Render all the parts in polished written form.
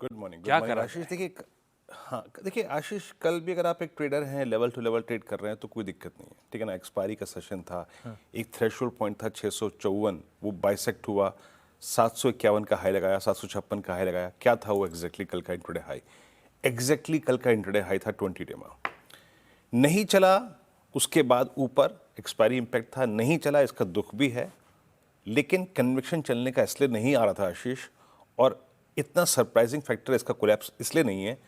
Good क्या morning करा आशीष। जाए? देखिए हाँ देखिए आशीष, कल भी अगर आप एक ट्रेडर हैं, लेवल टू लेवल ट्रेड कर रहे हैं तो कोई दिक्कत नहीं है, ठीक है ना। एक्सपायरी का सेशन था, एक थ्रेशोल्ड पॉइंट था 654, वो बाइसेक्ट हुआ, 751 का हाई लगाया, 756 का हाई लगाया। क्या था वो एग्जैक्टली कल का इंट्राडे हाई? एग्जैक्टली कल का इंट्राडे हाई था 20 डे में। नहीं चला, उसके बाद ऊपर एक्सपायरी इंपैक्ट था, नहीं चला, इसका दुख भी है, लेकिन कन्विक्शन चलने का इसलिए नहीं आ रहा था आशीष, और इतना सरप्राइजिंग फैक्टर इसका कोलैप्स इसलिए नहीं है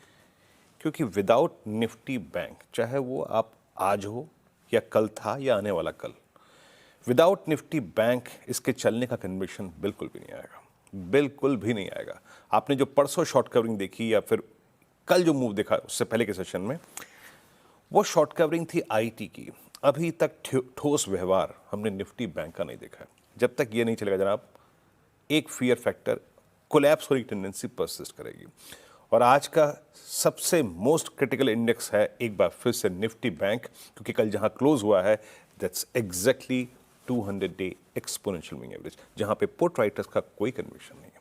क्योंकि विदाउट निफ्टी बैंक, चाहे वो आप आज हो या कल था या आने वाला कल, विदाउट निफ्टी बैंक इसके चलने का कन्विक्शन बिल्कुल भी नहीं आएगा, बिल्कुल भी नहीं आएगा। आपने जो परसों शॉर्ट कवरिंग देखी या फिर कल जो मूव देखा उससे पहले के सेशन में, वो शॉर्ट कवरिंग थी आईटी की। अभी तक ठोस व्यवहार हमने निफ्टी बैंक का नहीं देखा है। जब तक ये नहीं चलेगा जनाब, एक फियर फैक्टर, कोलैप्स होने की टेंडेंसी परसिस्ट करेगी। और आज का सबसे मोस्ट क्रिटिकल इंडेक्स है एक बार फिर से निफ्टी बैंक, क्योंकि कल जहां क्लोज हुआ है that's exactly 200 day exponential moving average, जहां पे पुट राइटर्स का कोई कन्विक्शन नहीं है।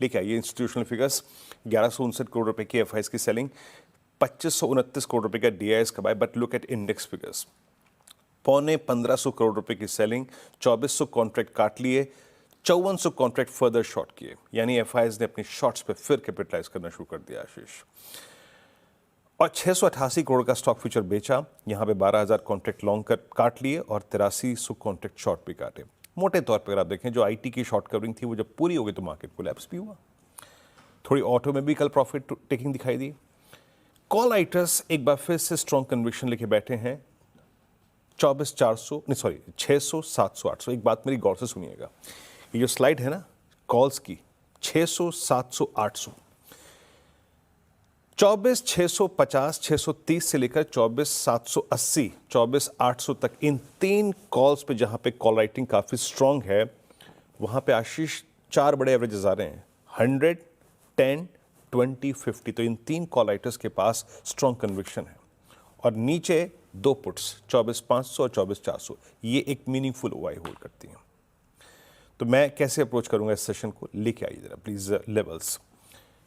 लेकिन आइए इंस्टीट्यूशनल फिगर्स, 1159 करोड़ रुपए की एफआईएस की सेलिंग, 2529 करोड़ रुपए का डीआईएस का buy. But look at index figures, 1500 crore रुपए की सेलिंग, 2400 कॉन्ट्रैक्ट काट लिए, 5400 कॉन्ट्रैक्ट फर्दर शॉर्ट किए, यानी एफआईएस ने अपनी शॉर्ट्स पे फिर कैपिटलाइज करना शुरू कर दिया आशीष। और 688 करोड़ का स्टॉक फ्यूचर बेचा, यहां पे 12000 कॉन्ट्रैक्ट लॉन्ग कर काट लिए और 8300 कॉन्ट्रैक्ट शॉर्ट भी काटे। मोटे तौर पर अगर आप देखें, जो आईटी की शॉर्ट कवरिंग थी वो जब पूरी हो गई तो मार्केट कोलैप्स भी हुआ। थोड़ी ऑटो में भी कल प्रॉफिट टेकिंग दिखाई दी। कॉल राइटर्स एक बार फिर से स्ट्रॉन्ग कन्विक्शन लेके बैठे हैं, 600 700 800। एक बात मेरी गौर से सुनिएगा, ये जो स्लाइड है ना कॉल्स की, 600 700 800, 24 650 630 से लेकर 24 780 24 800 तक, इन तीन कॉल्स पे जहां पे कॉल राइटिंग काफी स्ट्रांग है, वहां पे आशीष चार बड़े एवरेजेस आ रहे हैं, 100 10 20 50। तो इन तीन कॉल राइटर्स के पास स्ट्रांग कन्विक्शन है। और नीचे दो पुट्स 24 500 और 24 400, ये एक मीनिंगफुल ओआई होल्ड करती हैं। तो मैं कैसे अप्रोच करूंगा इस सेशन को? लेके आइए जरा प्लीज लेवल्स।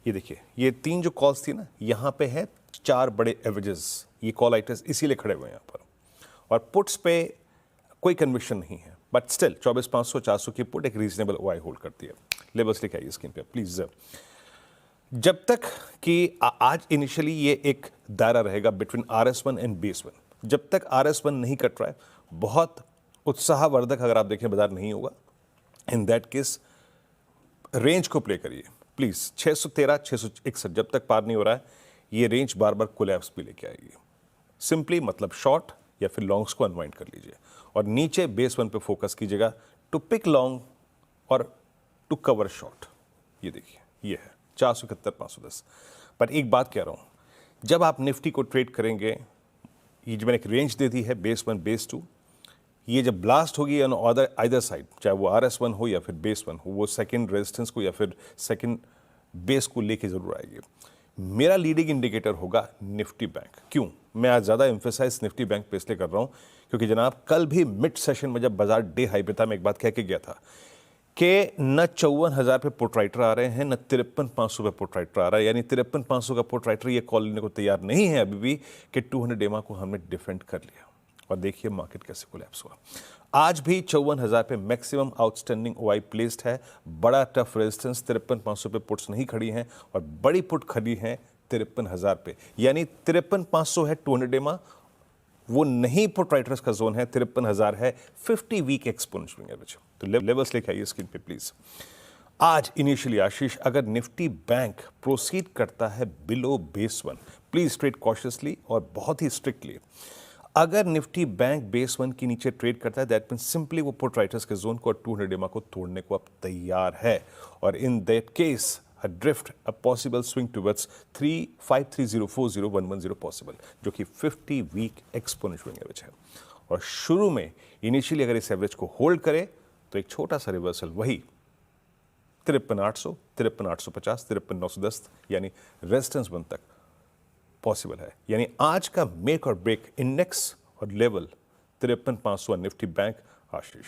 ये देखिए, ये तीन जो कॉल्स थी ना, यहां पे है चार बड़े एवरेजेस, ये कॉल राइटर्स इसीलिए खड़े हुए हैं यहां पर। और पुट्स पे कोई कन्विक्शन नहीं है, बट स्टिल 24 500 400 की पुट एक रीजनेबल ओआई होल्ड करती है। लेवल्स लेके आइए स्क्रीन पे प्लीज। जब तक कि आज इनिशियली ये एक दायरा रहेगा बिटवीन RS1 एंड BS1, जब तक RS1 नहीं कट रहा है, बहुत उत्साहवर्धक अगर आप देखें बाजार नहीं होगा। इन दैट केस रेंज को प्ले करिए प्लीज, 613 661 जब तक पार नहीं हो रहा है, ये रेंज बार बार कोलैप्स भी लेके आएगी। सिंपली मतलब शॉर्ट या फिर लॉन्ग्स को अनवाइंड कर लीजिए और नीचे बेस 1 पे फोकस कीजिएगा, टू पिक लॉन्ग और टू कवर शॉर्ट। ये देखिए, ये है 471 510। पर एक बात कह रहा हूं, जब आप निफ्टी को ट्रेड करेंगे, ये जो मैंने एक रेंज दे दी है बेस 1 बेस 2, ये जब ब्लास्ट होगी ऑन आइदर साइड, चाहे वो RS1 हो या फिर बेस 1 हो, वो सेकंड रेजिस्टेंस को या फिर सेकंड बेस को लेके जरूर आएगी। मेरा लीडिंग इंडिकेटर होगा निफ्टी बैंक। क्यों मैं आज ज्यादा एम्फेसाइज निफ्टी बैंक पे इसलिए कर रहा हूं, क्योंकि जनाब कल भी मिड सेशन में जब बाजार डे हाई पे था, मैं एक बात कह के गया था कि न 54,000 पे पुट राइटर आ रहे हैं, न 53,500 पे पुट राइटर आ रहा है, यानी 53,500 का पुट राइटर ये कॉल लेने को तैयार नहीं है अभी भी कि 200 डेमा को हमने डिफेंड कर लिया। और देखिए मार्केट कैसे कोलैप्स हुआ। आज भी 54,000 पे मैक्सिमम आउटस्टैंडिंग ओआई प्लेस्ड है, बड़ा टफ रेजिस्टेंस 53,500 पे पुट्स नहीं खड़ी हैं और बड़ी पुट खड़ी हैं 53,000 पे, यानी 53,500 है 200 डेमा, वो नहीं पुट राइटर्स का जोन है, 53,000 है 50 वीक एक्सपोनेंशियल एवरेज। तो लेवल्स लेके आइए स्क्रीन पे प्लीज। आज इनिशियली आशीष, अगर निफ्टी बैंक प्रोसीड करता है below base 1, please trade cautiously और बहुत ही स्ट्रिक्टली। अगर निफ्टी बैंक बेस 1 के नीचे ट्रेड करता है, दैट मीन सिंपली वो पुट राइटर्स के जोन को और 200 डेमा को तोड़ने को अब तैयार है। और in that case a drift, a possible swing towards 353040 possible, जो कि 50 वीक एक्सपोनेंशियल एवरेज है। और शुरू में इनिशियली अगर इस एवरेज को होल्ड करे तो एक छोटा सा रिवर्सल वही 53,800 53,850 53,910 यानी रेजिस्टेंस 1 तक पॉसिबल है। यानी आज का मेक और ब्रेक इंडेक्स और लेवल 53,500 निफ्टी बैंक आशीष।